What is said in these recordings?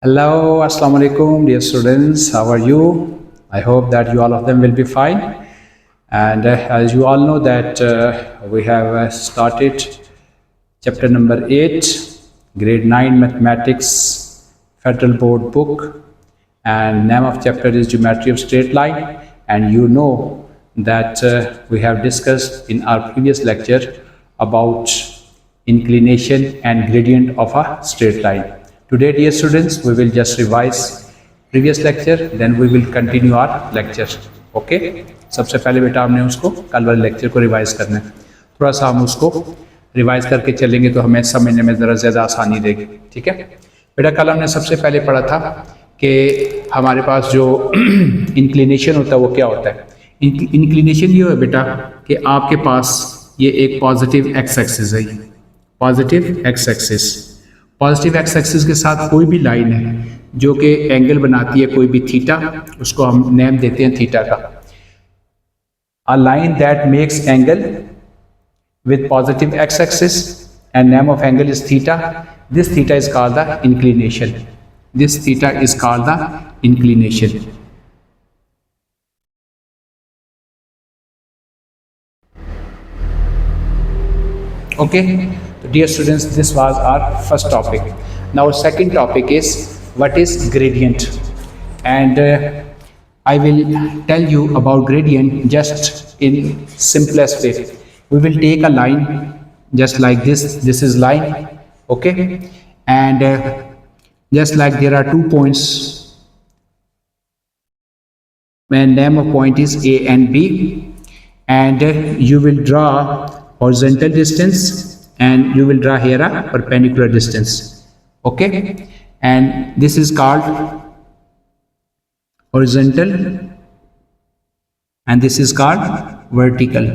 Hello, Assalamu alaikum, dear students. How are you? I hope that you all of them will be fine. And as you all know that we have started chapter number 8, grade 9 mathematics, federal board book, and name of chapter is geometry of straight line. And you know that we have discussed in our previous lecture about inclination and gradient of a straight line. Today, dear students, we will just revise previous lecture, then we will continue our lecture. Okay? सबसे पहले बेटा हमने उसको कल वाले lecture को revise करना है. थोड़ा सा हम उसको रिवाइज करके चलेंगे तो हमें समझने में ज़रा ज़्यादा आसानी रहेगी. ठीक है बेटा, कल हमने सबसे पहले पढ़ा था कि हमारे पास जो इंक्लिनेशन होता है वो क्या होता है. इंक्लिनेशन ये है बेटा कि आपके पास ये एक पॉजिटिव एक्स एक्सिस है. Positive x axis, positive x axis के साथ कोई भी लाइन है जो कि एंगल बनाती है, कोई भी थीटा, उसको हम नेम देते हैं थीटा का. A line that makes angle with positive x-axis and name of angle is theta. This theta is called the inclination. This theta is called the inclination. Okay, so dear students, this was our first topic. Now second topic is what is gradient, and I will tell you about gradient just in simplest way. We will take a line just like this. This is line, okay, and just like there are 2 points and name of point is A and B, and you will draw horizontal distance and you will draw here a perpendicular distance, okay, and this is called horizontal and this is called vertical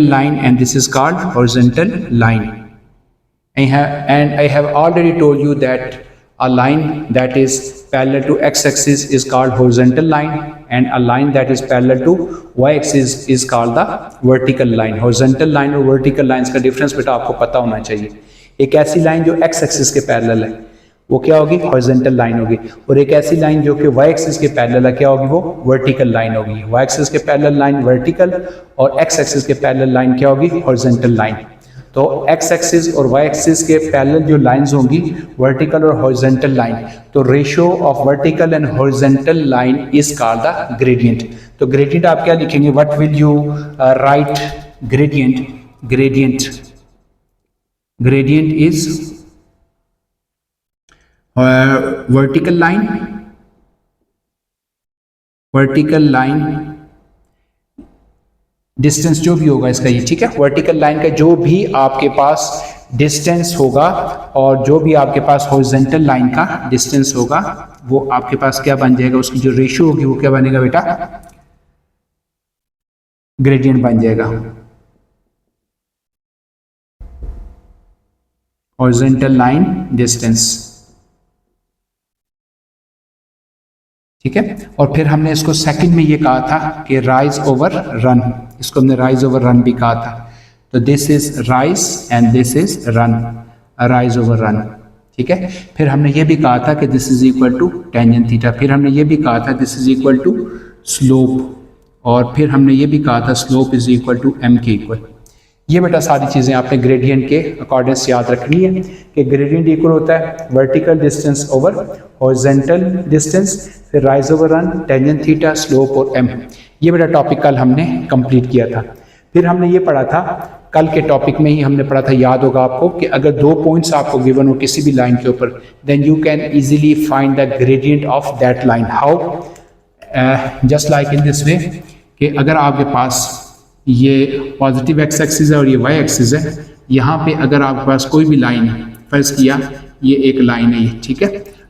line, and this is called horizontal line. And I have already told you that a line that is parallel to x-axis is called horizontal line, and a line that is parallel to y-axis is called the vertical line. Horizontal line और vertical lines का difference बेटा आपको पता होना चाहिए. एक ऐसी line जो x-axis के parallel है वो क्या होगी, हॉरिजॉन्टल लाइन होगी, और एक ऐसी लाइन जो कि वाई एक्सिस के पैरेलल है क्या होगी, वो वर्टिकल लाइन होगी. वाई एक्सिस के पैरेलल लाइन वर्टिकल और एक्स एक्सिस के पैरेलल लाइन क्या होगी, हॉरिजॉन्टल लाइन. तो एक्स एक्सिस और वाई एक्सिस के पैरेलल जो लाइंस होंगी वर्टिकल और हॉरिजॉन्टल लाइन, तो ratio of vertical and horizontal line is called the gradient. तो ग्रेडियंट आप क्या लिखेंगे, what will you right gradient. Gradient is vertical line distance जो भी होगा इसका ये, ठीक है, वर्टिकल लाइन का जो भी आपके पास डिस्टेंस होगा और जो भी आपके पास हॉरिजॉन्टल लाइन का डिस्टेंस होगा वो आपके पास क्या बन जाएगा, उसकी जो रेशियो होगी वो क्या बनेगा बेटा, ग्रेडियंट बन जाएगा. हॉरिजॉन्टल लाइन डिस्टेंस, ठीक है. और फिर हमने इसको सेकंड में ये कहा था कि राइज ओवर रन, इसको हमने राइज ओवर रन भी कहा था. तो this is rise and this is run, rise over run, ठीक है. फिर हमने ये भी कहा था कि this is equal to tangent theta. फिर हमने ये भी कहा था this is equal to slope, और फिर हमने ये भी कहा था slope is equal to M के इक्वल. ये बेटा सारी चीज़ें आपने ग्रेडियंट के अकॉर्डिंग्स याद रखनी है कि ग्रेडियंट इक्वल होता है vertical distance over horizontal distance, फिर rise over run, tangent theta, slope और एम. ये बेटा टॉपिक कल हमने कंप्लीट किया था. फिर हमने ये पढ़ा था, कल के टॉपिक में ही हमने पढ़ा था, याद होगा आपको, कि अगर 2 पॉइंट्स आपको गिवन हो किसी भी लाइन के ऊपर, then you can easily find the gradient of that line. How, just like in this way, कि अगर आपके पास ये पॉजिटिव एक्स एक्सिस है और ये वाई एक्सिस है, यहाँ पे अगर आपके पास कोई भी लाइन है, फर्ज किया ये एक लाइन है ये, ठीक है,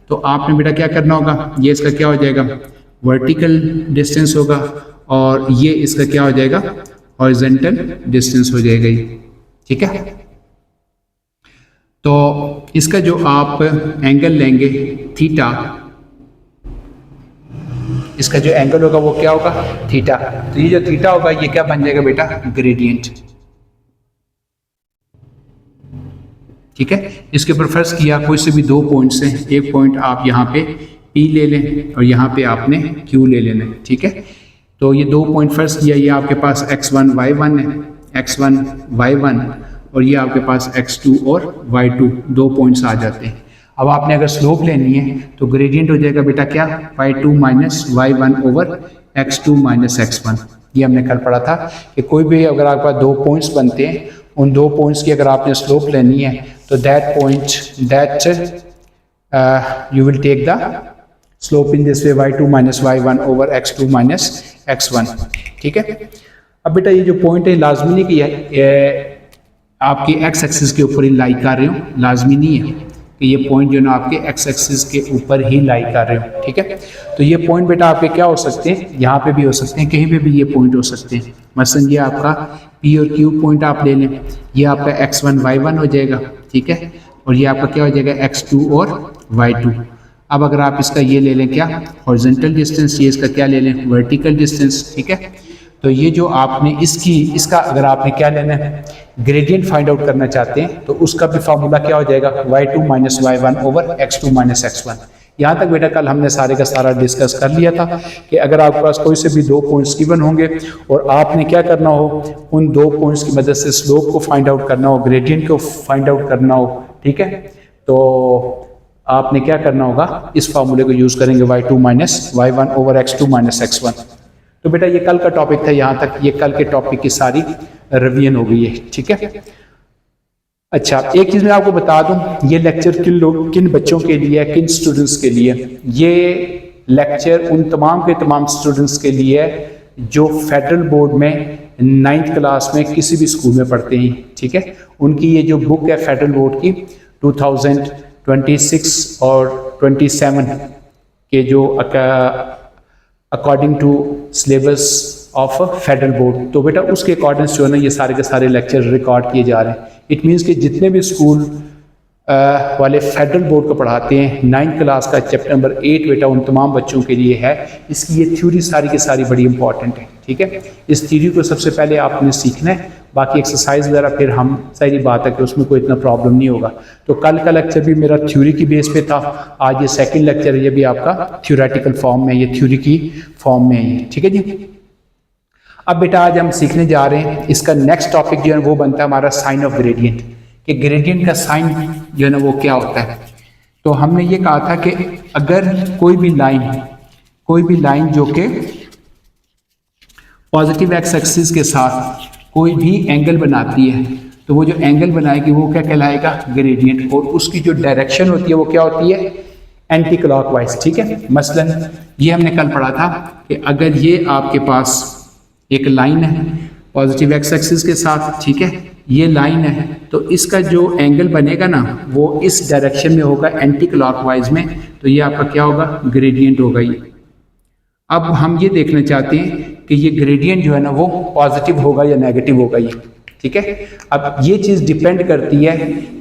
तो आपने बेटा क्या करना होगा, ये इसका क्या हो जाएगा, वर्टिकल डिस्टेंस होगा, और ये इसका क्या हो जाएगा, हॉरिजॉन्टल डिस्टेंस हो जाएगा ये, ठीक है. तो इसका जो आप एंगल लेंगे थीटा, इसका जो एंगल होगा वो क्या होगा, थीटा. तो ये जो थीटा होगा ये क्या बन जाएगा बेटा, ग्रेडियंट. ठीक है। इसके ऊपर फर्ज किया कोई से भी 2 पॉइंट्स हैं, एक पॉइंट आप यहाँ पे P ले लें और यहाँ पे आपने Q ले लेना है, ठीक है। तो ये 2 पॉइंट फर्ज किया, ये आपके पास x1 y1 है, x1 y1, और ये आपके पास x2 और y2 2 पॉइंट्स आ जाते हैं। अब आपने अगर स्लोप लेनी है तो ग्रेडियंट हो जाएगा बेटा क्या, y2 minus y1 over x2 minus x1। ये हमने कल पढ़ा था कि कोई भी अगर आपके पास 2 पॉइंट्स बनते हैं, उन 2 पॉइंट्स की अगर आपने स्लोप लेनी है तो that point you will take the slope in this way y2 minus y1 over x2 minus x1, ठीक है। अब बेटा ये जो पॉइंट है लाजमी नहीं कि आपके x एक्सिस के ऊपर ही लाई कर रहे हो, लाजमी नहीं है कि ये पॉइंट जो ना आपके x एक्सिस के ऊपर ही लाई कर रहे हो, ठीक है। तो ये पॉइंट बेटा आपके क्या हो सकते हैं, यहाँ पे भी हो सकते हैं, कहीं पे भी ये पॉइंट हो सकते हैं। मसलन ये आपका P और Q पॉइंट आप ले लें, ये आपका x1 y1 हो जाएगा, ठीक है, और ये आपका क्या हो जाएगा x2 और y2। अब अगर आप इसका ये ले लें क्या, हॉरिजॉन्टल डिस्टेंस, ये इसका क्या ले लें, वर्टिकल डिस्टेंस, ठीक है। तो ये जो आपने इसका अगर आपने क्या लेना है, ग्रेडियंट फाइंड आउट करना चाहते हैं, तो उसका भी फार्मूला क्या हो जाएगा, y2 minus y1 over x2 minus x1। यहाँ तक बेटा कल हमने सारे का सारा डिस्कस कर लिया था कि अगर आपके पास कोई से भी 2 पॉइंट्स गिवन होंगे और आपने क्या करना हो, उन 2 पॉइंट्स की मदद से स्लोप को फाइंड आउट करना हो, ग्रेडियंट को फाइंड आउट करना हो, ठीक है, तो आपने क्या करना होगा, इस फार्मूले को यूज करेंगे y2 minus y1 over x2 minus x1। तो बेटा ये कल का टॉपिक था, यहाँ तक ये कल के टॉपिक की सारी रिवीजन हो गई है, ठीक है। अच्छा, एक चीज मैं आपको बता दूं, ये लेक्चर किन बच्चों के लिए है, किन स्टूडेंट्स के लिए, ये लेक्चर उन तमाम के तमाम स्टूडेंट्स के लिए है जो फेडरल बोर्ड में 9th क्लास में किसी भी स्कूल में पढ़ते हैं, ठीक है। उनकी ये जो बुक है फेडरल बोर्ड की 2026 और 27 के जो according to syllabus of federal board, तो बेटा उसके अकॉर्डिंग जो है ना ये सारे के सारे लेक्चर रिकॉर्ड किए जा रहे हैं। इट मीन्स कि जितने भी स्कूल वाले फेडरल बोर्ड को पढ़ाते हैं 9th क्लास का चैप्टर नंबर 8 बेटा उन तमाम बच्चों के लिए है। इसकी ये थ्योरी सारी की सारी बड़ी इंपॉर्टेंट है, ठीक है। इस थ्योरी को सबसे पहले आपने सीखना है, बाकी एक्सरसाइज वगैरह फिर हम सारी बात है कि उसमें कोई इतना प्रॉब्लम नहीं होगा। तो कल का लेक्चर भी मेरा थ्योरी की बेस पे था, आज ये सेकंड लेक्चर है, ये भी आपका थ्योरेटिकल फॉर्म में, ये थ्योरी की फॉर्म में है, ठीक है जी। अब बेटा आज हम सीखने जा रहे हैं, इसका नेक्स्ट टॉपिक जो है वो बनता है हमारा साइन ऑफ ग्रेडियंट, कि ग्रेडियंट का साइन जो है ना वो क्या होता है। तो हमने ये कहा था कि अगर कोई भी लाइन जो कि पॉजिटिव एक्स एक्सिस के साथ कोई भी एंगल बनाती है, तो वो जो एंगल बनाएगी वो क्या कहलाएगा, ग्रेडियंट, और उसकी जो डायरेक्शन होती है वो क्या होती है, एंटी क्लॉकवाइज, ठीक है। मसलन ये हमने कल पढ़ा था कि अगर ये आपके पास एक लाइन है पॉजिटिव एक्स एक्सिस के साथ, ठीक है, ये लाइन है, तो इसका जो एंगल बनेगा ना वो इस डायरेक्शन में होगा, एंटी क्लॉकवाइज में, तो ये आपका क्या होगा, ग्रेडियंट होगा ये। अब हम ये देखना चाहते हैं कि ये ग्रेडियंट जो है ना वो पॉजिटिव होगा या नेगेटिव होगा ये, ठीक है। अब ये चीज़ डिपेंड करती है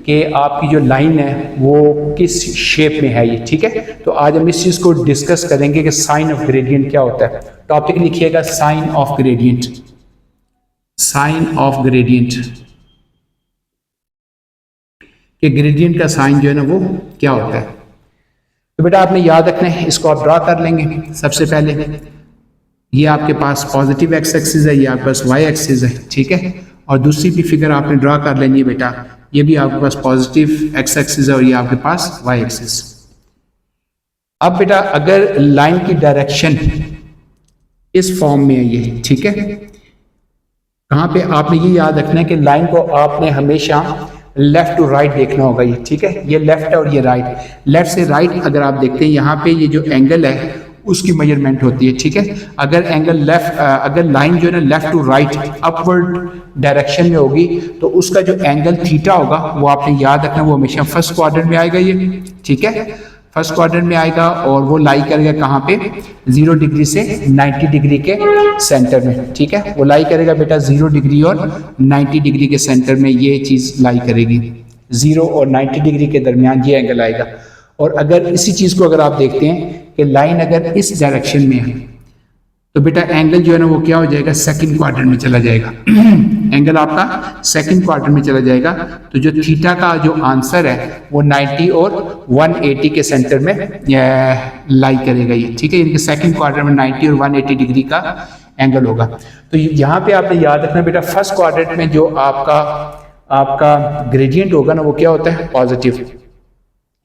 कि आपकी जो लाइन है वो किस शेप में है ये, ठीक है। तो आज हम इस चीज़ को डिस्कस करेंगे कि साइन ऑफ ग्रेडियंट क्या होता है। टॉपिक लिखिएगा sign of gradient, sign of gradient, कि ग्रेडियंट का साइन जो है ना वो क्या होता है। तो बेटा आपने याद रखना है, इसको आप ड्रा कर लेंगे। सबसे पहले ये आपके पास पॉजिटिव एक्स एक्सिस है, ये आपके पास वाई एक्सिस है, ठीक है, और दूसरी भी फिगर आपने ड्रा कर लेनी है बेटा, ये भी आपके पास पॉजिटिव एक्स एक्सिस है और ये आपके पास वाई एक्सिस। अब बेटा अगर लाइन की डायरेक्शन इस फॉर्म में है ये, ठीक है, कहाँ पे आपने ये याद रखना है कि लाइन को आपने हमेशा लेफ्ट टू राइट देखना होगा ये, ठीक है, ये लेफ्ट है और ये राइट। लेफ्ट से राइट अगर आप देखते हैं यहाँ पे ये जो एंगल है उसकी मेजरमेंट होती है, ठीक है। अगर एंगल अगर लाइन जो है ना left to right upward direction में होगी तो उसका जो एंगल थीटा होगा वो आपने याद रखना, वो हमेशा फर्स्ट क्वाड्रेंट में आएगा ये, ठीक है, फर्स्ट क्वाड्रेंट में आएगा, और वो लाई करेगा कहाँ पे, 0 डिग्री से 90 डिग्री के सेंटर में, ठीक है। वो लाई करेगा बेटा 0 डिग्री और 90 डिग्री के सेंटर में, ये चीज़ लाई करेगी, 0 और 90 डिग्री के दरमियान ये एंगल आएगा। और अगर इसी चीज़ को अगर आप देखते हैं कि लाइन अगर इस डायरेक्शन में है, तो बेटा एंगल जो है ना वो क्या हो जाएगा, सेकंड क्वाड्रेंट में चला जाएगा। एंगल आपका सेकंड क्वाड्रेंट में चला जाएगा। तो जो थीटा का जो आंसर है वो 90 और 180 के सेंटर में लाई करेगा ये, ठीक है। इनके सेकंड क्वाड्रेंट में 90 और 180 डिग्री का एंगल होगा। तो यहाँ पे आपने याद रखना बेटा, फर्स्ट क्वाड्रेंट में जो आपका ग्रेडियंट होगा ना वो क्या होता है, पॉजिटिव,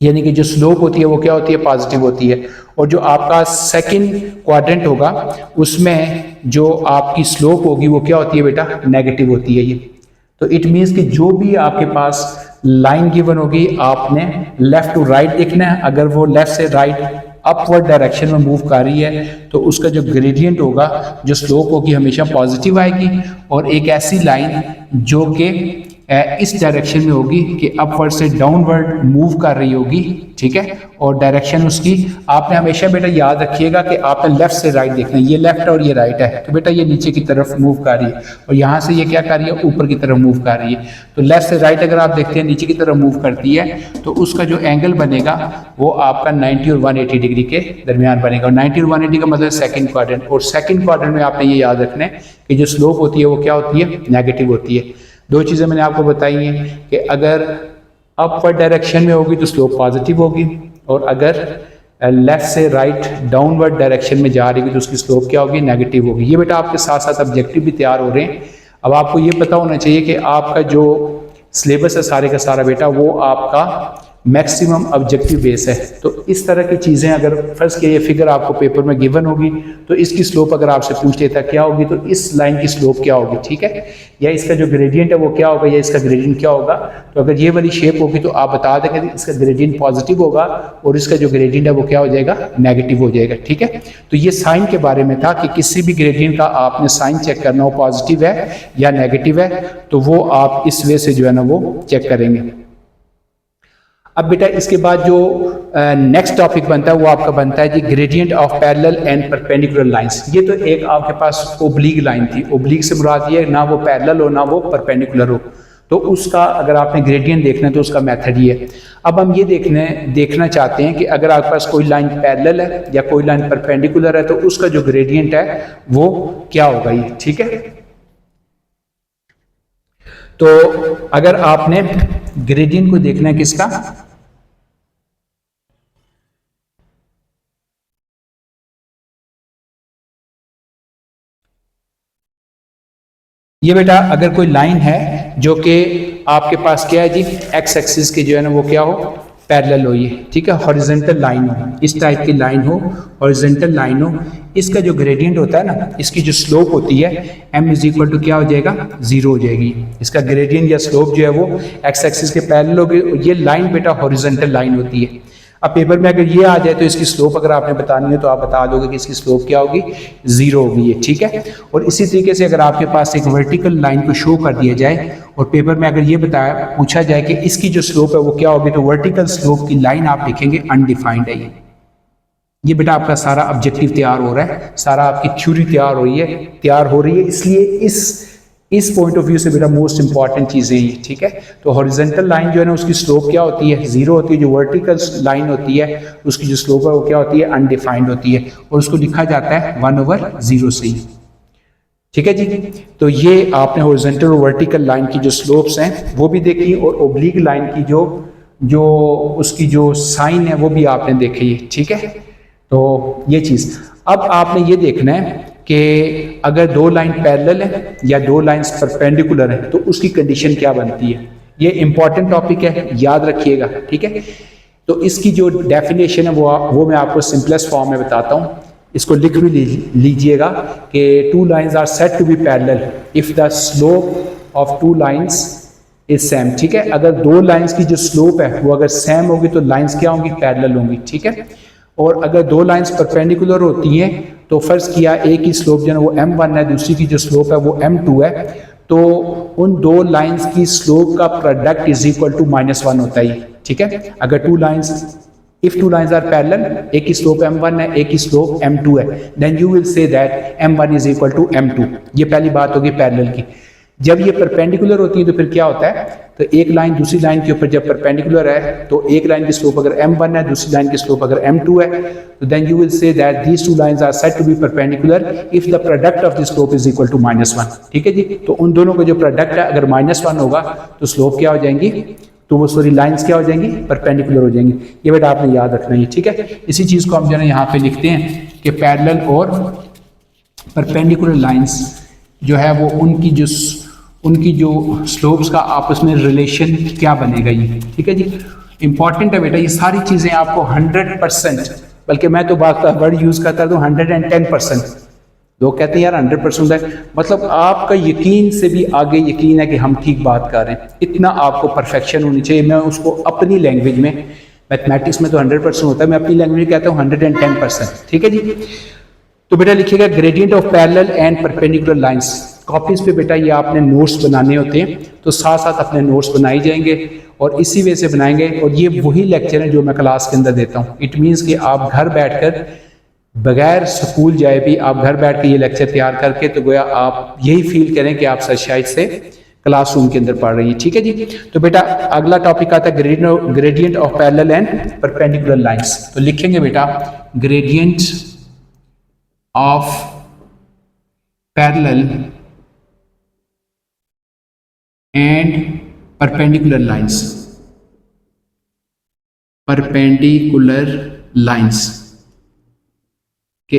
यानी कि जो स्लोप होती है वो क्या होती है, पॉजिटिव होती है। और जो आपका सेकंड क्वाड्रेंट होगा उसमें जो आपकी स्लोप होगी वो क्या होती है बेटा, नेगेटिव होती है ये। तो इट मीन्स कि जो भी आपके पास लाइन गिवन होगी आपने लेफ्ट टू राइट देखना है। अगर वो लेफ्ट से राइट अपवर्ड डायरेक्शन में मूव कर रही है तो उसका जो ग्रेडियंट होगा, जो स्लोप होगी, हमेशा पॉजिटिव आएगी। और एक ऐसी लाइन जो कि इस डायरेक्शन में होगी कि अपवर्ड से डाउनवर्ड मूव कर रही होगी, ठीक है। और डायरेक्शन उसकी आपने हमेशा बेटा याद रखिएगा कि आपने लेफ्ट से राइट देखना है। ये लेफ्ट है और ये राइट है, तो बेटा ये नीचे की तरफ मूव कर रही है और यहाँ से ये क्या कर रही है, ऊपर की तरफ मूव कर रही है। तो लेफ्ट से राइट अगर आप देखते हैं नीचे की तरफ मूव करती है तो उसका जो एंगल बनेगा वो आपका 90 और 180 डिग्री के दरमियान बनेगा। और 90 और 180 का मतलब सेकंड क्वाड्रेंट। और सेकंड क्वाड्रेंट में आपने ये याद रखना है कि जो स्लोप होती है वो क्या होती है, नेगेटिव होती है। दो चीज़ें मैंने आपको बताई हैं कि अगर अपवर्ड डायरेक्शन में होगी तो स्लोप पॉजिटिव होगी, और अगर लेफ्ट से राइट डाउनवर्ड डायरेक्शन में जा रही होगी तो उसकी स्लोप क्या होगी, नेगेटिव होगी। ये बेटा आपके साथ साथ ऑब्जेक्टिव भी तैयार हो रहे हैं। अब आपको ये पता होना चाहिए कि आपका जो सिलेबस है सारे का सारा बेटा वो आपका मैक्सिमम ऑब्जेक्टिव बेस है। तो इस तरह की चीज़ें अगर फर्स्ट के ये फिगर आपको पेपर में गिवन होगी तो इसकी स्लोप अगर आपसे पूछ लेता क्या होगी तो इस लाइन की स्लोप क्या होगी, ठीक है, या इसका जो ग्रेडियंट है वो क्या होगा, या इसका ग्रेडियंट क्या होगा। तो अगर ये वाली शेप होगी तो आप बता दें कि इसका ग्रेडियंट पॉजिटिव होगा और इसका जो ग्रेडियंट है वो क्या हो जाएगा, नेगेटिव हो जाएगा, ठीक है। तो ये साइन के बारे में था कि किसी भी ग्रेडियंट का आपने साइन चेक करना हो पॉजिटिव है या नेगेटिव है, तो वो आप इस वे से जो है ना वो चेक करेंगे। अब बेटा इसके बाद जो नेक्स्ट टॉपिक बनता है वो आपका बनता है जी gradient of parallel and perpendicular lines. ये तो एक आपके पास ओब्लिक लाइन थी, ओब्लिक से मुराद ये ना वो पैरेलल हो ना वो परपेंडिकुलर हो, तो उसका अगर आपने ग्रेडियंट देखना है तो उसका मेथड ये है। अब हम ये देखना चाहते हैं कि अगर आपके पास कोई लाइन पैरेलल है या कोई लाइन परपेंडिकुलर है तो उसका जो ग्रेडियंट है वो क्या होगा ये, ठीक है। तो अगर आपने ग्रेडियंट को देखना है किसका, ये बेटा अगर कोई लाइन है जो कि आपके पास क्या है जी, एक्स एक्सिस के जो है ना वो क्या हो, पैरेलल हो, ये ठीक है, हॉरिजॉन्टल लाइन हो, इस टाइप की लाइन हो, हॉरिजॉन्टल लाइन हो, इसका जो ग्रेडियंट होता है ना, इसकी जो स्लोप होती है m इज इक्वल टू क्या हो जाएगा, 0 हो जाएगी। इसका ग्रेडियंट या स्लोप जो है वो एक्स एक्सिस के पैरेलल होगी। ये लाइन बेटा हॉरिजॉन्टल लाइन होती है। अब पेपर में अगर ये आ जाए तो इसकी स्लोप अगर आपने बतानी है तो आप बता दोगे कि इसकी स्लोप क्या होगी, 0 होगी ये, ठीक है। और इसी तरीके से अगर आपके पास एक वर्टिकल लाइन को शो कर दिया जाए और पेपर में अगर ये पूछा जाए कि इसकी जो स्लोप है वो क्या होगी, तो वर्टिकल स्लोप की लाइन आप लिखेंगे अनडिफाइंड है ये बेटा आपका सारा ऑब्जेक्टिव तैयार हो रहा है, सारा आपकी थ्योरी तैयार हो रही है। इसलिए इस पॉइंट ऑफ व्यू से बेटा मोस्ट इंपॉर्टेंट चीजें ये, ठीक है। तो हॉरिजॉन्टल लाइन जो है ना उसकी स्लोप क्या होती है, 0 होती है। जो वर्टिकल लाइन होती है उसकी जो स्लोप है वो क्या होती है, अनडिफाइंड होती है, और उसको लिखा जाता है 1/0 से ही, ठीक है जी। तो ये आपने हॉरिजॉन्टल और वर्टिकल लाइन की जो स्लोप्स हैं वो भी देखी, और ओब्लिक लाइन की जो उसकी जो साइन है वो भी आपने देखी, ठीक है। तो ये चीज अब आपने ये देखना है कि अगर दो लाइन पैरेलल है या दो लाइंस परपेंडिकुलर है तो उसकी कंडीशन क्या बनती है। ये इंपॉर्टेंट टॉपिक है, याद रखिएगा, ठीक है। तो इसकी जो डेफिनेशन है वो मैं आपको सिंपलेस्ट फॉर्म में बताता हूँ। इसको लिख भी लीजिएगा कि two lines are said to be parallel if the slope of two lines is same, ठीक है। अगर दो लाइंस की जो स्लोप है वो अगर सेम होगी तो लाइंस क्या होंगी, पैरेलल होंगी, ठीक है। और अगर दो लाइंस परपेंडिकुलर होती हैं तो फर्ज किया एक की स्लोप जो है वो m1 है, दूसरी की जो स्लोप है वो m2 है, तो उन दो लाइंस की स्लोप का प्रोडक्ट इज इक्वल टू -1 होता है, ठीक है। अगर two lines if two lines are parallel, एक की स्लोप m1 है एक की स्लोप m2 है, then you will say that m1 is equal to m2। ये पहली बात होगी पैरेलल की। जब ये परपेंडिकुलर होती है तो फिर क्या होता है, तो एक लाइन दूसरी लाइन के ऊपर जब परपेंडिकुलर है तो एक लाइन की स्लोप अगर m1 है, दूसरी लाइन की स्लोप अगर m2 है, तो then you will say that these two lines are said to be perpendicular if the product of the slope is equal to -1। ठीक है जी, तो उन दोनों का जो प्रोडक्ट है अगर -1 होगा तो स्लोप क्या हो जाएंगी, तो वो सॉरी लाइंस क्या हो जाएंगी, परपेंडिकुलर हो जाएंगी। ये बेटा आपने याद रखना है, ठीक है। इसी चीज को हम जो है यहाँ पे लिखते हैं कि पैरेलल और परपेंडिकुलर लाइंस जो है वो उनकी जो स्लोप्स का आपस में रिलेशन क्या बनेगा ये, ठीक है जी। इंपॉर्टेंट है बेटा, ये सारी चीजें आपको 100%, बल्कि मैं तो बात का वर्ड यूज करता हूँ 110%। लोग कहते हैं यार 100% है, मतलब आपका यकीन से भी आगे यकीन है कि हम ठीक बात कर रहे हैं, इतना आपको परफेक्शन होनी चाहिए। मैं उसको अपनी लैंग्वेज में, मैथमेटिक्स में तो 100% होता है, मैं अपनी लैंग्वेज में कहता हूँ 110%। ठीक है जी। तो बेटा लिखिएगा gradient of parallel and perpendicular lines. Copies पे बेटा ये आपने नोट्स बनाने होते हैं, तो साथ साथ अपने नोट्स बनाए जाएंगे और इसी वे से बनाएंगे। और ये वही लेक्चर है जो मैं क्लास के अंदर देता हूँ। इट मीन्स कि आप घर बैठकर बगैर स्कूल जाए भी आप घर बैठ के ये लेक्चर तैयार करके, तो गोया आप यही फील करें कि आप शायद से क्लासरूम के अंदर पढ़ रही है। ठीक है जी। तो बेटा अगला टॉपिक आता है gradient of parallel and perpendicular lines. तो लिखेंगे बेटा gradient of parallel and perpendicular lines. Perpendicular lines कि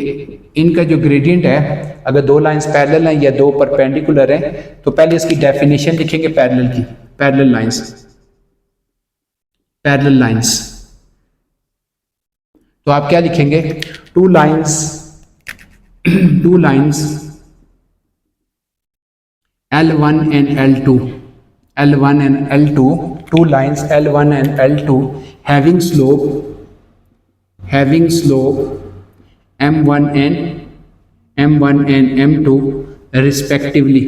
इनका जो ग्रेडियंट है, अगर दो लाइंस पैरेलल हैं या दो परपेंडिकुलर हैं, तो पहले इसकी डेफिनेशन लिखेंगे पैरेलल की। पैरेलल लाइंस, पैरेलल लाइंस तो आप क्या लिखेंगे, two lines L1 and L2, L1 and L2, two lines L1 and L2 having slope M1 and M2 respectively.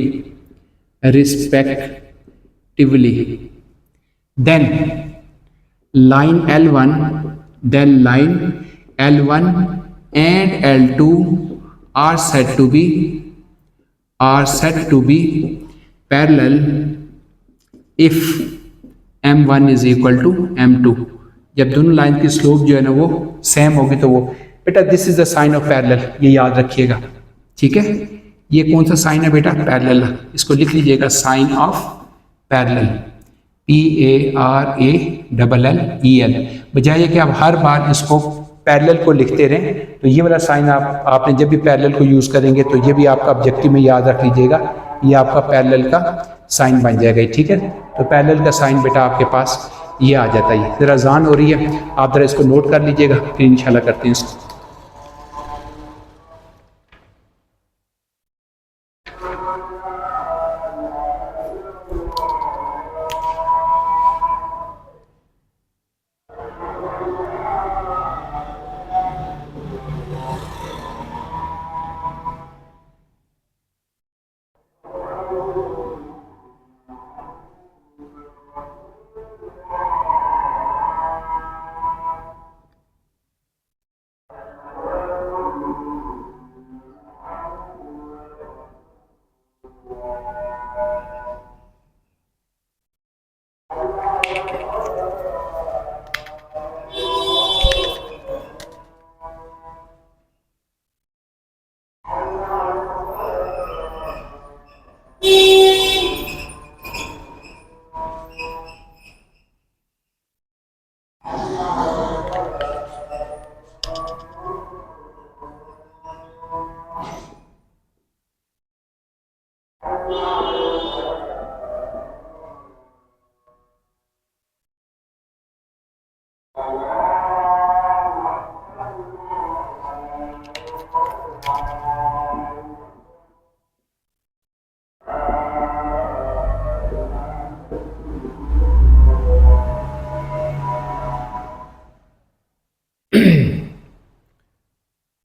Then line L1 and L2 are said to be parallel if M1 is equal to M2। जब दोनों line की slope जो है ना वो same होगी तो वो बेटा this is the sign of parallel, ये याद रखिएगा। ठीक है, ये कौन सा साइन है बेटा, पैरेलल। इसको लिख लीजिएगा साइन ऑफ पैरेलल, PARALLEL। बजाय कि आप हर बार इसको पैरेलल को लिखते रहें, तो ये वाला साइन आपने जब भी पैरेलल को यूज करेंगे तो ये भी आपका ऑब्जेक्टिव में याद रख लीजिएगा, ये आपका पैरेलल का साइन बन जाएगा। ठीक है, तो पैरेलल का साइन बेटा आपके पास ये आ जाता है। जरा अजान हो रही है, आप जरा इसको नोट कर लीजिएगा, फिर इंशाल्लाह करते हैं इसको।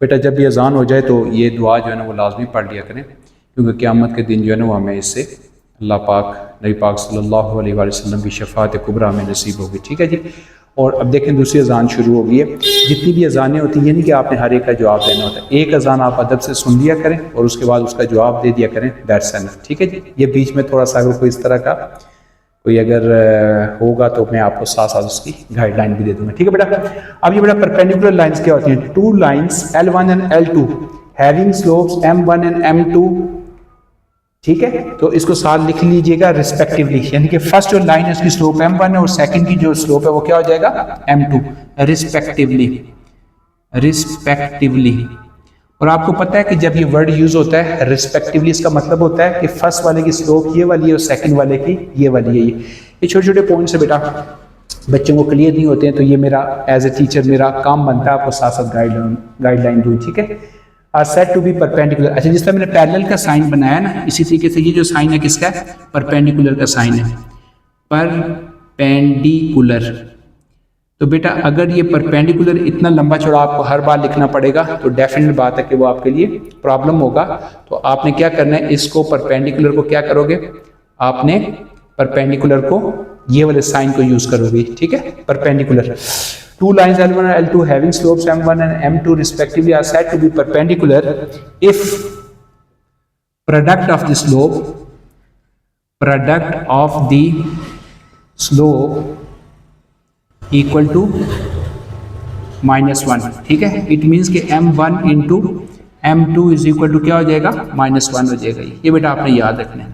बेटा जब भी अजान हो जाए तो ये दुआ जो है ना वो लाजमी पढ़ लिया करें, क्योंकि क़यामत के दिन जो है ना वो हमें इससे अल्लाह पाक नबी पाक सल्लल्लाहु अलैहि वसल्लम की शफात कुबरा में नसीब होगी। ठीक है जी। और अब देखें दूसरी अजान शुरू हो गई है। जितनी भी अजानें होती हैं, यानी कि आपने हर एक का जवाब देना होता है। एक अजान आप अदब से सुन लिया करें और उसके बाद उसका जवाब दे दिया करें, दैट्स एनफ। ठीक है जी। ये बीच में थोड़ा सा अगर कोई इस तरह का कोई अगर होगा तो मैं आपको साथ साथ उसकी गाइडलाइन भी दे दूंगा। ठीक है बेटा। अब ये बेटा परपेंडिकुलर लाइंस क्या होती हैं? Two lines L1 and L2 having slopes M1 and M2। ठीक है, तो इसको साथ लिख लीजिएगा रिस्पेक्टिवली, यानी कि फर्स्ट जो लाइन है उसकी स्लोप M1 है और सेकंड की जो स्लोप है वो क्या हो जाएगा? M2 respectively. और आपको पता है कि जब ये वर्ड यूज होता है रिस्पेक्टिवली, इसका मतलब होता है कि फर्स्ट वाले की स्लोप ये वाली है और सेकंड वाले की ये वाली है। ये छोटे छोटे पॉइंट्स है बेटा, बच्चों को क्लियर नहीं होते हैं, तो ये मेरा एज ए टीचर मेरा काम बनता है आपको साथ साथ गाइडलाइन दूँ। ठीक है। Are said to be perpendicular. अच्छा, जिस तरह मैंने पैरेलल का साइन बनाया ना, इसी तरीके से ये जो साइन है किसका है? परपेंडिकुलर का साइन है, परपेंडिकुलर। तो बेटा अगर ये परपेंडिकुलर इतना लंबा चौड़ा आपको हर बार लिखना पड़ेगा तो डेफिनेट बात है कि वो आपके लिए प्रॉब्लम होगा। तो आपने क्या करना है, इसको परपेंडिकुलर को क्या करोगे? आपने परपेंडिकुलर को ये वाले साइन को यूज करोगे। ठीक है, perpendicular. Two lines L1 and L2 having slopes M1 and M2 respectively are said to be perpendicular if product of the slope equal to -1। ठीक है, इट मीन्स कि M1 into M2 is equal to क्या हो जाएगा? -1 हो जाएगा। ये बेटा आपने याद रखना है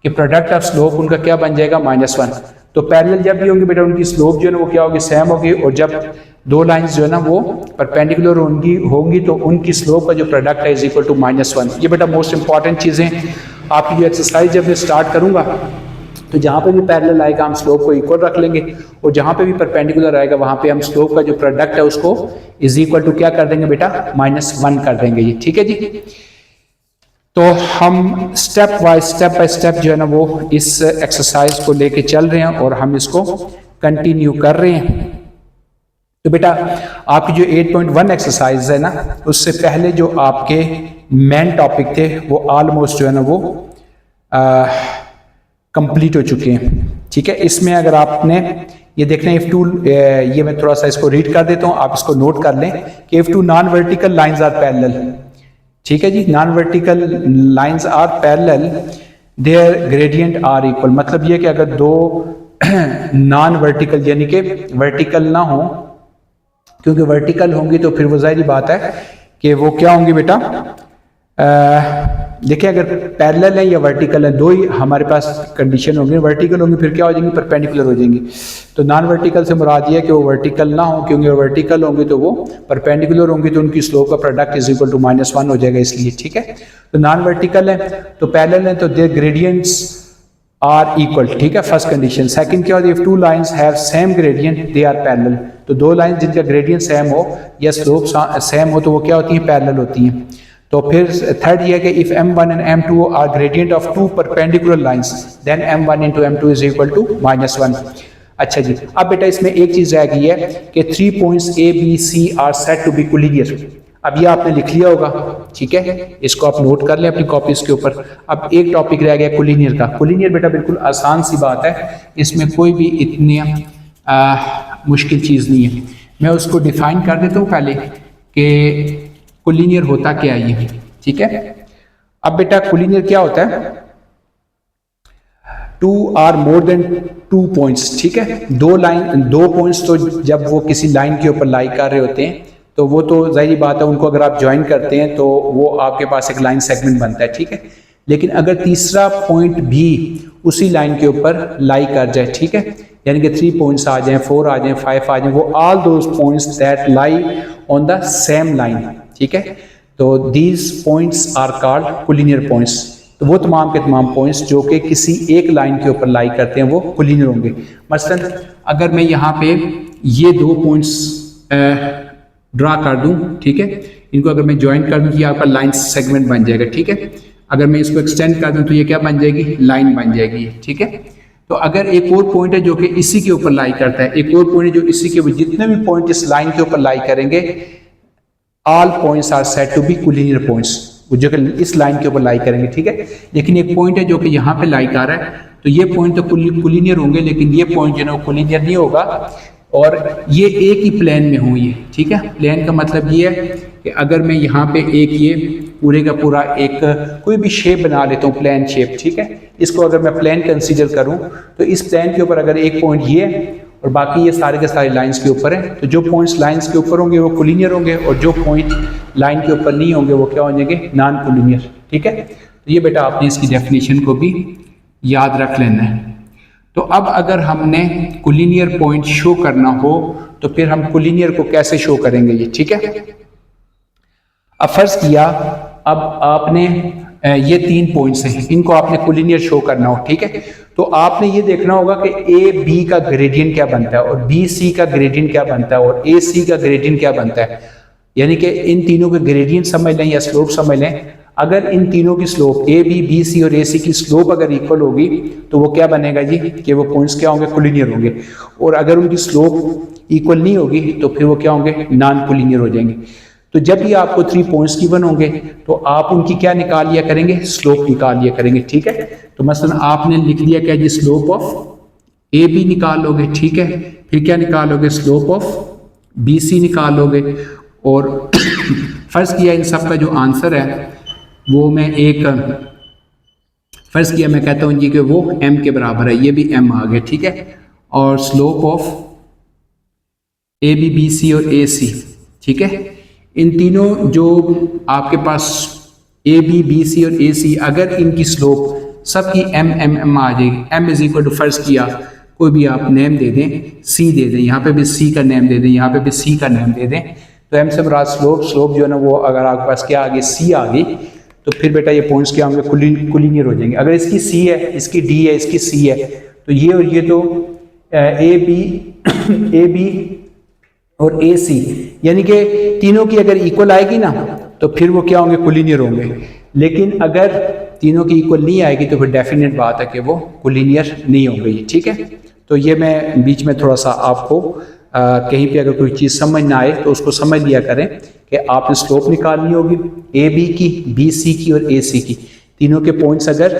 कि प्रोडक्ट ऑफ स्लोप उनका क्या बन जाएगा? -1। तो पैरेलल जब भी होंगे बेटा उनकी स्लोप जो है ना वो क्या होगी? सेम होगी। और जब दो लाइंस जो है ना वो परपेंडिकुलर होंगी तो उनकी स्लोप का जो प्रोडक्ट है इज इक्वल टू -1। ये बेटा मोस्ट इंपॉर्टेंट चीज़ें आपकी जो एक्सरसाइज जब मैं स्टार्ट करूंगा तो जहाँ पे भी पैरेलल आएगा हम स्लोप को इक्वल रख लेंगे और जहाँ पे भी परपेंडिकुलर आएगा वहाँ पे हम स्लोप का जो प्रोडक्ट है उसको इज इक्वल टू क्या कर देंगे बेटा? -1 कर देंगे। ये ठीक है जी। तो हम स्टेप बाय स्टेप जो है ना वो इस एक्सरसाइज को लेके चल रहे हैं और हम इसको कंटिन्यू कर रहे हैं। तो बेटा आपकी जो 8.1 एक्सरसाइज है ना उससे पहले जो आपके मेन टॉपिक थे वो ऑलमोस्ट जो है ना वो कंप्लीट हो चुके हैं। ठीक है, इसमें अगर आपने ये देखना है F2, ये मैं थोड़ा सा इसको रीड कर देता हूँ, आप इसको नोट कर लें कि F2 non vertical lines are parallel. ठीक है जी, non vertical lines are parallel, their gradient are equal. मतलब ये कि अगर दो नॉन वर्टिकल यानी कि वर्टिकल ना हो, क्योंकि वर्टिकल होंगी तो फिर वो जाहिर बात है कि वो क्या होंगी बेटा? देखिए अगर पैरेलल है या वर्टिकल है, दो ही हमारे पास कंडीशन होंगी। वर्टिकल होंगी फिर क्या हो जाएंगी? परपेंडिकुलर हो जाएंगी। तो नॉन वर्टिकल से मुराद ये है कि वो वर्टिकल ना हो, क्योंकि वर्टिकल होंगी तो वो परपेंडिकुलर होंगी तो उनकी स्लोप का प्रोडक्ट इज इक्वल टू -1 हो जाएगा, इसलिए। ठीक है, तो नॉन वर्टिकल है तो पैरेलल है तो देयर ग्रेडियंट्स आर इक्वल। ठीक है, फर्स्ट कंडीशन। सेकंड क्या होती है? If two lines have same gradient they are parallel. तो दो लाइन जिनका ग्रेडियंट सेम हो या स्लोप सेम हो तो वो क्या होती हैं? पैरेलल होती हैं। तो फिर थर्ड ये है कि if M1 and M2 are gradient of two perpendicular lines then M1 into M2 is equal to -1। अच्छा जी, अब बेटा इसमें एक चीज रह गई है कि 3 points A, B, C are said to be collinear. अब ये आपने लिख लिया होगा। ठीक है, इसको आप नोट कर लें अपनी कॉपीज के ऊपर। अब एक टॉपिक रह गया कोलिनियर का। कोलिनियर बेटा बिल्कुल आसान सी बात है, इसमें कोई भी इतनी मुश्किल चीज़ नहीं है। मैं उसको डिफाइन कर देता हूँ पहले कि कोलिनियर होता क्या है ये। ठीक है, अब बेटा कोलिनियर क्या होता है? 2 आर मोर देन 2 पॉइंट्स। ठीक है, दो पॉइंट्स तो जब वो किसी लाइन के ऊपर लाई कर रहे होते हैं तो वो तो जाहिर बात है उनको अगर आप ज्वाइन करते हैं तो वो आपके पास एक लाइन सेगमेंट बनता है। ठीक है, लेकिन अगर तीसरा पॉइंट भी उसी लाइन के ऊपर लाई कर जाए, ठीक है, यानी कि 3 पॉइंट्स आ जाएं, 4 आ जाएं, 5 आ जाएं, वो all those points that lie on the same line. ठीक है, तो these points are called collinear points. तो वो तमाम के तमाम पॉइंट्स जो कि किसी एक लाइन के ऊपर लाई करते हैं वो कोलिनियर होंगे। मसलन अगर मैं यहाँ पे ये 2 पॉइंट्स ड्रा कर दूं, ठीक है, इनको अगर मैं ज्वाइन कर दूं तो ये आपका लाइन सेगमेंट बन जाएगा। ठीक है, अगर मैं इसको एक्सटेंड कर दूं तो ये क्या बन जाएगी? लाइन बन जाएगी। ठीक है, तो अगर एक और पॉइंट है जो कि इसी के ऊपर लाई करता है, एक और पॉइंट है जो इसी के ऊपर, जितने भी पॉइंट इस लाइन के ऊपर लाई करेंगे all points are said to be collinear points. जो कि इस लाइन के ऊपर लाई करेंगे, ठीक है। लेकिन एक पॉइंट है जो कि यहाँ पे लाई कर रहा है, तो ये पॉइंट तो कोलिनियर होंगे, लेकिन ये पॉइंट जो है वो कोलिनियर नहीं होगा और ये एक ही प्लेन में हों ये, ठीक है। प्लेन का मतलब ये है कि अगर मैं यहाँ पे एक ये पूरे का पूरा एक कोई भी शेप बना लेता हूँ, प्लेन शेप, ठीक है। इसको अगर मैं प्लेन कंसीडर करूँ तो इस प्लेन के ऊपर अगर एक पॉइंट ये है और बाकी ये सारे के सारे लाइंस के ऊपर हैं, तो जो पॉइंट्स लाइंस के ऊपर होंगे वो कोलिनियर होंगे और जो पॉइंट लाइन के ऊपर नहीं होंगे वो क्या हो जाएंगे, नॉन कोलिनियर, ठीक है। तो ये बेटा आपने इसकी डेफिनेशन को भी याद रख लेना है। तो अब अगर हमने कोलिनियर पॉइंट शो करना हो तो फिर हम कोलिनियर को कैसे शो करेंगे ये, ठीक है। अब फर्ज किया अब आपने ये 3 पॉइंट्स हैं, इनको आपने कोलिनियर शो करना हो, ठीक है। तो आपने ये देखना होगा कि ए बी का ग्रेडियंट क्या बनता है और बी सी का ग्रेडियंट क्या बनता है और ए सी का ग्रेडियंट क्या बनता है, यानी कि इन तीनों के ग्रेडियंट समझ लें या स्लोप समझ लें। अगर इन तीनों की slope A B B C और ए सी की स्लोप अगर इक्वल होगी तो वो क्या बनेगा जी, कि वो पॉइंट्स क्या होंगे, कोलिनियर होंगे। और अगर उनकी स्लोप इक्वल नहीं होगी तो फिर वो क्या होंगे, नॉन कोलिनियर हो जाएंगे। तो जब भी आपको 3 पॉइंट्स गिवन होंगे तो आप उनकी क्या निकाल लिया करेंगे, स्लोप निकाल लिया करेंगे, ठीक है। तो मसलन आपने लिख लिया क्या जी, स्लोप ऑफ ए बी निकाल लोगे, ठीक है। फिर क्या निकालोगे, स्लोप ऑफ बी सी निकाल लोगे। और फर्ज किया इन सब का जो आंसर है वो मैं एक फर्ज किया मैं कहता हूँ जी कि वो m के बराबर है, ये भी m आ गया, ठीक है। और slope of A B B C और ए सी, ठीक है। इन तीनों जो आपके पास ए बी बी सी और ए सी, अगर इनकी स्लोप सबकी m आ जाएगी। m इज इक्वल टू फर्ज किया कोई भी आप नेम दे दें, c दे दें, यहाँ पे भी c का नेम दे दें, यहाँ पे भी c का नेम दे दें। तो m से मुराद स्लोप जो है ना वो अगर आपके पास क्या आ गई, c आ गई, तो फिर बेटा ये पॉइंट्स क्या होंगे, कोलिनियर हो जाएंगे। अगर इसकी c है, इसकी d है, इसकी c है, तो ये और ये तो ए बी और ए सी, यानी कि तीनों की अगर इक्वल आएगी ना तो फिर वो क्या होंगे, कोलिनियर होंगे। लेकिन अगर तीनों की इक्वल नहीं आएगी तो फिर डेफिनेट बात है कि वो कोलिनियर नहीं होंगे, ठीक है। तो ये मैं बीच में थोड़ा सा आपको कहीं पे अगर कोई चीज़ समझ ना आए तो उसको समझ लिया करें कि आपने स्लोप निकालनी होगी ए बी की, बी सी की और ए सी की। तीनों के पॉइंट्स, अगर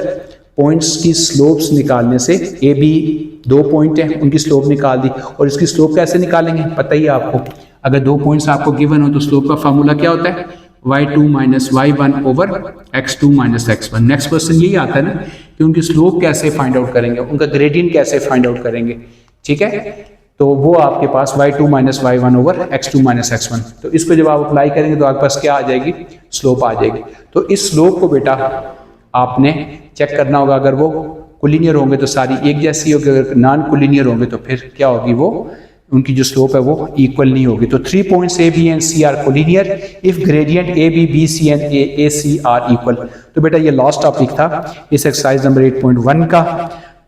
पॉइंट्स की स्लोप्स निकालने से, ए बी 2 पॉइंट हैं उनकी स्लोप निकाल दी, और इसकी स्लोप कैसे निकालेंगे पता ही है आपको। अगर 2 पॉइंट्स आपको गिवन हो तो स्लोप का फार्मूला क्या होता है, y2 minus y1 over x2 minus x1। Next question यही आता है ना कि उनकी स्लोप कैसे फाइंड आउट करेंगे, उनका ग्रेडियंट कैसे फाइंड आउट करेंगे, ठीक है। तो वो आपके पास y2 minus y1 over x2 minus x1। तो इसको जब आप अप्लाई करेंगे तो आपके पास क्या आ जाएगी, स्लोप आ जाएगी। तो इस स्लोप को बेटा आपने चेक करना होगा। अगर वो कोलिनियर होंगे तो सारी एक जैसी होगी, अगर नॉन कोलिनियर होंगे तो फिर क्या होगी, वो उनकी जो स्लोप है वो इक्वल नहीं होगी। तो 3 points A B and C are collinear if gradient A B B C and A C are equal. तो बेटा ये लास्ट टॉपिक था इस एक्सरसाइज नंबर 8.1 का।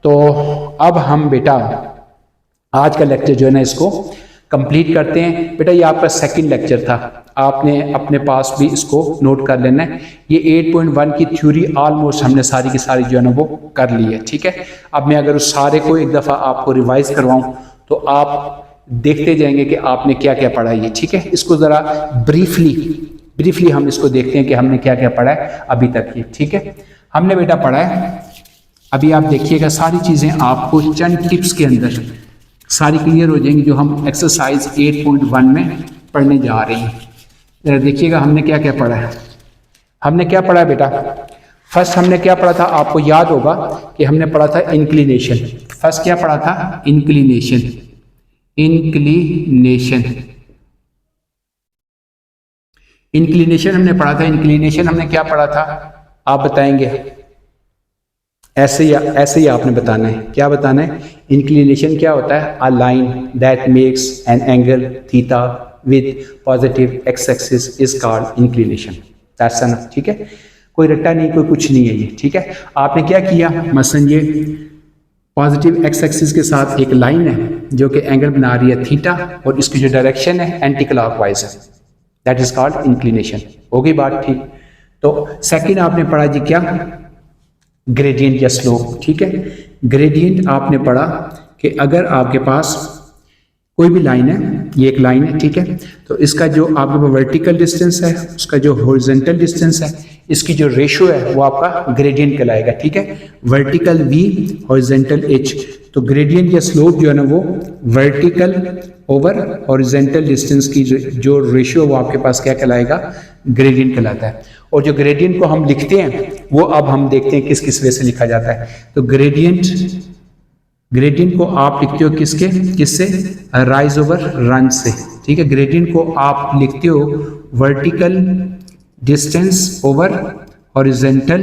तो अब हम बेटा आज का लेक्चर जो है ना इसको कंप्लीट करते हैं। बेटा ये आपका सेकंड लेक्चर था, आपने अपने पास भी इसको नोट कर लेना है। ये 8.1 की थ्योरी ऑलमोस्ट हमने सारी की सारी जो है ना वो कर ली है, ठीक है। अब मैं अगर उस सारे को एक दफ़ा आपको रिवाइज करवाऊं तो आप देखते जाएंगे कि आपने क्या क्या पढ़ा है, ठीक है। इसको ज़रा ब्रीफली हम इसको देखते हैं कि हमने क्या क्या पढ़ा है अभी तक ये, ठीक है। हमने बेटा पढ़ा है, अभी आप देखिएगा सारी चीज़ें आपको चंद टिप्स के अंदर सारी क्लियर हो जाएंगी जो हम एक्सरसाइज 8.1 में पढ़ने जा रहे हैं। देखिएगा हमने क्या क्या पढ़ा है। हमने क्या पढ़ा है बेटा, फर्स्ट हमने क्या पढ़ा था, आपको याद होगा कि हमने पढ़ा था इंक्लिनेशन। फर्स्ट क्या पढ़ा था, इंक्लिनेशन। इंक्लिनेशन हमने पढ़ा था। इंक्लिनेशन हमने क्या पढ़ा था, आप बताएंगे, ऐसे ही आपने बताना है। क्या बताना है, इंक्लिनेशन क्या होता है, a line that makes an angle theta with positive x axis is called inclination. That's enough, ठीक है। कोई रट्टा नहीं, कोई कुछ नहीं है ये, ठीक है। आपने क्या किया, मसलन ये पॉजिटिव एक्स एक्सिस के साथ एक लाइन है जो कि एंगल बना रही है थीटा और इसकी जो डायरेक्शन है एंटी क्लॉकवाइज है, दैट इज कॉल्ड इंक्लिनेशन। हो गई बात, ठीक। तो सेकंड आपने पढ़ा जी क्या, ग्रेडियंट या स्लोप, ठीक है। ग्रेडियंट आपने पढ़ा कि अगर आपके पास कोई भी लाइन है, ये एक लाइन है, ठीक है। तो इसका जो आपके पास वर्टिकल डिस्टेंस है, उसका जो हॉरिजॉन्टल डिस्टेंस है, इसकी जो रेशियो है वो आपका ग्रेडियंट कहलाएगा, ठीक है। Vertical v, horizontal h। तो ग्रेडियंट या स्लोप जो है ना वो वर्टिकल ओवर हॉरिजॉन्टल डिस्टेंस की जो रेशियो वो आपके पास क्या कहलाएगा, ग्रेडियंट कहलाता है। और जो ग्रेडियंट को हम लिखते हैं वो अब हम देखते हैं किस किस वे से लिखा जाता है। तो ग्रेडियंट को आप लिखते हो किससे, राइज ओवर रन से, ठीक है। ग्रेडियंट को आप लिखते हो vertical distance over horizontal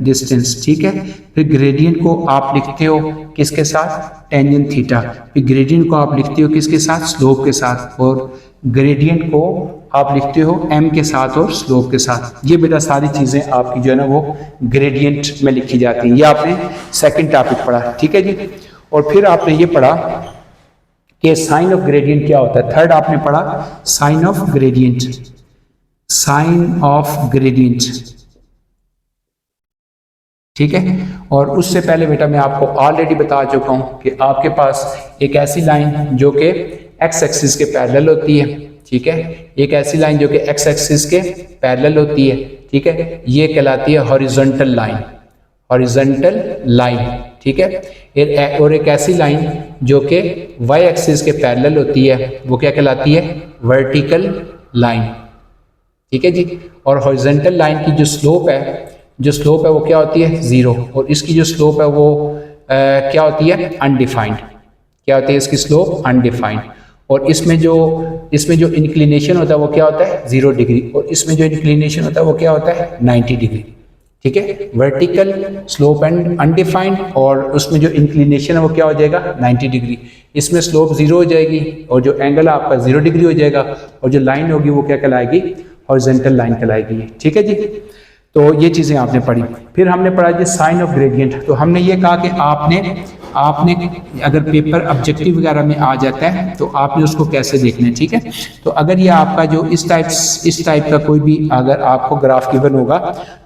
distance, ठीक है। फिर ग्रेडियंट को आप लिखते हो किसके साथ, टेंजेंट थीटा। फिर ग्रेडियंट को आप लिखते हो किसके साथ, स्लोप के साथ। और ग्रेडियंट को आप लिखते हो m के साथ और स्लोप के साथ। ये बेटा सारी चीजें आपकी जो है ना वो ग्रेडियंट में लिखी जाती हैं। ये आपने सेकंड टॉपिक पढ़ा, ठीक है जी। और फिर आपने ये पढ़ा कि साइन ऑफ ग्रेडियंट क्या होता है। थर्ड आपने पढ़ा साइन ऑफ ग्रेडियंट, ठीक है। और उससे पहले बेटा मैं आपको ऑलरेडी बता चुका हूं कि आपके पास एक ऐसी लाइन जो कि एक्स एक्सिस के पैरेलल होती है, ठीक है। एक ऐसी लाइन जो कि एक्स एक्सिस के पैरेलल होती है, ठीक है, ये कहलाती है हॉरिजॉन्टल लाइन, ठीक है। और एक ऐसी लाइन जो कि वाई एक्सिस के पैरेलल होती है वो क्या कहलाती है, वर्टिकल लाइन, ठीक है जी। और हॉरिजॉन्टल लाइन की जो स्लोप है वो क्या होती है, 0। और इसकी जो स्लोप है वो क्या होती है, अनडिफाइंड। क्या होती है इसकी स्लोप, अनडिफाइंड। और इसमें जो इंक्लिनेशन होता है वो क्या होता है, 0 डिग्री। और इसमें जो इंक्लिनेशन होता है वो क्या होता है, 90 डिग्री, ठीक है। वर्टिकल स्लोप एंड अनडिफाइंड, और उसमें जो इंक्लिनेशन है वो क्या हो जाएगा, 90 डिग्री। इसमें स्लोप 0 हो जाएगी और जो एंगल आपका 0 डिग्री हो जाएगा। और जो लाइन होगी वो क्या कहलाएगी, हॉरिजॉन्टल लाइन कहलाएगी, ठीक है जी। तो ये चीज़ें आपने पढ़ी। फिर हमने पढ़ा जी साइन ऑफ ग्रेडियंट। तो हमने ये कहा कि आपने अगर पेपर ऑब्जेक्टिव वगैरह में आ जाता है तो आपने उसको कैसे देखना है, ठीक है। तो अगर ये आपका जो इस टाइप का कोई भी अगर आपको ग्राफ गिवन होगा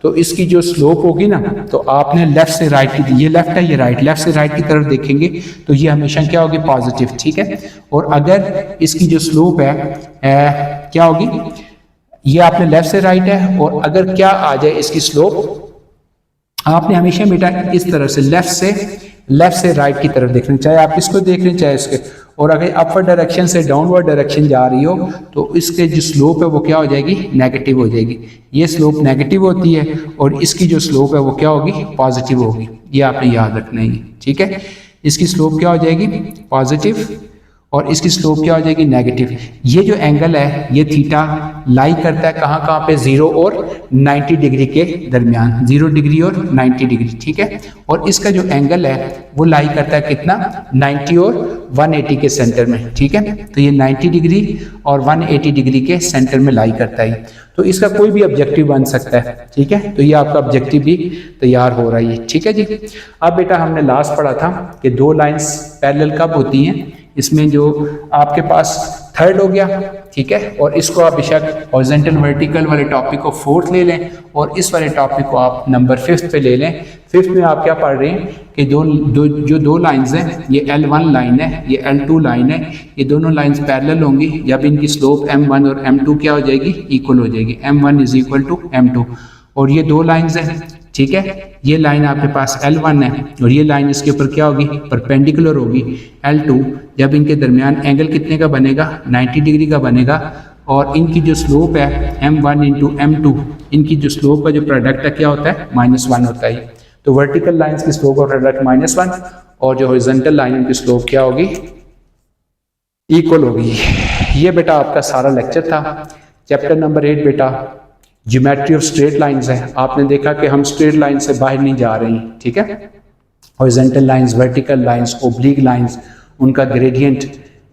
तो इसकी जो स्लोप होगी ना, तो आपने लेफ्ट से राइट की, ये लेफ्ट है ये राइट, लेफ्ट से राइट की तरफ देखेंगे तो ये हमेशा क्या होगी, पॉजिटिव, ठीक है। और अगर इसकी जो स्लोप है क्या होगी, ये आपने लेफ्ट से राइट है, और अगर क्या आ जाए इसकी स्लोप, आपने हमेशा बेटा इस तरह से लेफ्ट से राइट की तरफ देखना, चाहे आप इसको देख रहे हैं चाहे इसके। और अगर अपवर्ड डायरेक्शन से डाउनवर्ड डायरेक्शन जा रही हो तो इसके जो स्लोप है वो क्या हो जाएगी, नेगेटिव हो जाएगी। ये स्लोप नेगेटिव होती है और इसकी जो स्लोप है वो क्या होगी, पॉजिटिव होगी। ये आपने याद रखना है, ठीक है। इसकी स्लोप क्या हो जाएगी, पॉजिटिव, और इसकी स्लोप क्या हो जाएगी, नेगेटिव। ये जो एंगल है ये थीटा लाई करता है कहाँ पे, 0 और 90 डिग्री के दरमियान, 0 डिग्री और 90 डिग्री, ठीक है। और इसका जो एंगल है वो लाई करता है कितना, 90 और 180 के सेंटर में, ठीक है। तो ये 90 डिग्री और 180 डिग्री के सेंटर में लाई करता है। तो इसका कोई भी ऑब्जेक्टिव बन सकता है, ठीक है। तो ये आपका ऑब्जेक्टिव भी तैयार हो रहा है, ठीक है जी। अब बेटा हमने लास्ट पढ़ा था कि दो लाइंस पैरेलल कब होती हैं। इसमें जो आपके पास थर्ड हो गया, ठीक है। और इसको आप बेशक हॉरिजॉन्टल वर्टिकल वाले टॉपिक को 4th ले लें और इस वाले टॉपिक को आप नंबर 5th पे ले लें। 5th में आप क्या पढ़ रहे हैं कि दो लाइंस हैं, ये L1 लाइन है, ये L2 लाइन है, ये दोनों लाइंस पैरेलल होंगी जब इनकी स्लोप M1 और M2 क्या हो जाएगी, इक्वल हो जाएगी। M1 is equal to M2। और ये दो लाइंस हैं, ठीक है। ये लाइन आपके पास L1 है और ये लाइन इसके ऊपर क्या होगी, परपेंडिकुलर होगी L2। जब इनके दरमियान एंगल कितने का बनेगा, 90 डिग्री का बनेगा। और इनकी जो स्लोप है M1 इंटू M2, इनकी जो स्लोप का जो प्रोडक्ट है क्या होता है, -1 होता है। तो वर्टिकल लाइंस की स्लोप का प्रोडक्ट -1 और जो हॉरिजॉन्टल लाइन की स्लोप क्या होगी, इक्वल होगी। ये बेटा आपका सारा लेक्चर था। चैप्टर नंबर 8 बेटा ज्योमेट्री ऑफ स्ट्रेट लाइंस है। आपने देखा कि हम स्ट्रेट लाइन से बाहर नहीं जा रहे हैं, ठीक है। Horizontal lines, vertical lines, oblique lines, उनका ग्रेडियंट,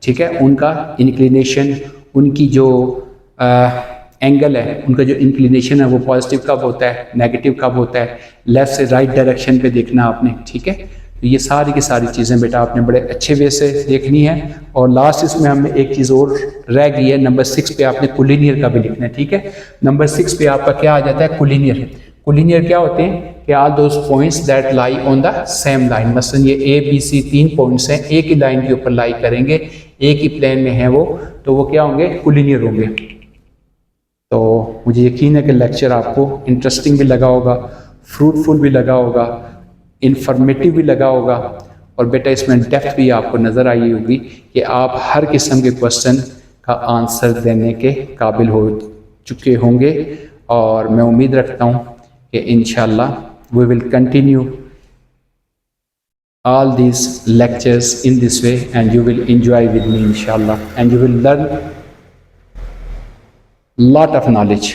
ठीक है, उनका इंक्लिनेशन, उनकी जो एंगल है, उनका जो इंक्लिनेशन है वो पॉजिटिव कब होता है, नेगेटिव कब होता है, लेफ्ट से राइट डायरेक्शन पे देखना आपने, ठीक है। तो ये सारी की सारी चीज़ें बेटा आपने बड़े अच्छे वे से देखनी है। और लास्ट इसमें हमें एक चीज़ और रह गई है, नंबर 6 पे आपने कोलिनियर का भी लिखना है, ठीक है। नंबर 6 पे आपका क्या आ जाता है, कोलिनियर। कोलिनियर क्या होते हैं कि all those points that lie on the same line, मसलन ये ए बी सी 3 पॉइंट्स हैं, एक ही लाइन के ऊपर लाई करेंगे, एक ही प्लेन में हैं वो, तो वो क्या होंगे, कोलिनियर होंगे। तो मुझे यकीन है कि लेक्चर आपको इंटरेस्टिंग भी लगा होगा, फ्रूटफुल भी लगा होगा, इंफॉर्मेटिव भी लगा होगा, और बेटा इसमें डेप्थ भी आपको नज़र आई होगी कि आप हर किस्म के क्वेश्चन का आंसर देने के काबिल हो चुके होंगे। और मैं उम्मीद रखता हूँ कि इंशाल्लाह we will continue all these lectures in this way and you will enjoy with me inshallah, and you will learn lot of knowledge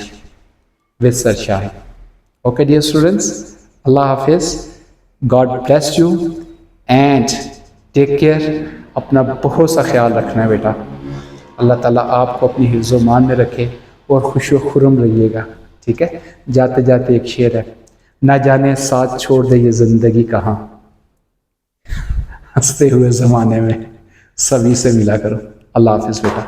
with Sir Shahid. Okay dear students, Allah Hafiz, God bless you and take care. अपना बहुत सा ख्याल रखना है बेटा। अल्लाह ताला आपको अपनी हिफ्ज़ मान में रखे और खुश व खुर्रम रहिएगा, ठीक है। जाते जाते एक शेर है, ना जाने साथ छोड़ दे ये ज़िंदगी कहाँ, हंसते हुए ज़माने में सभी से मिला करो। अल्लाह हाफिज़ बेटा।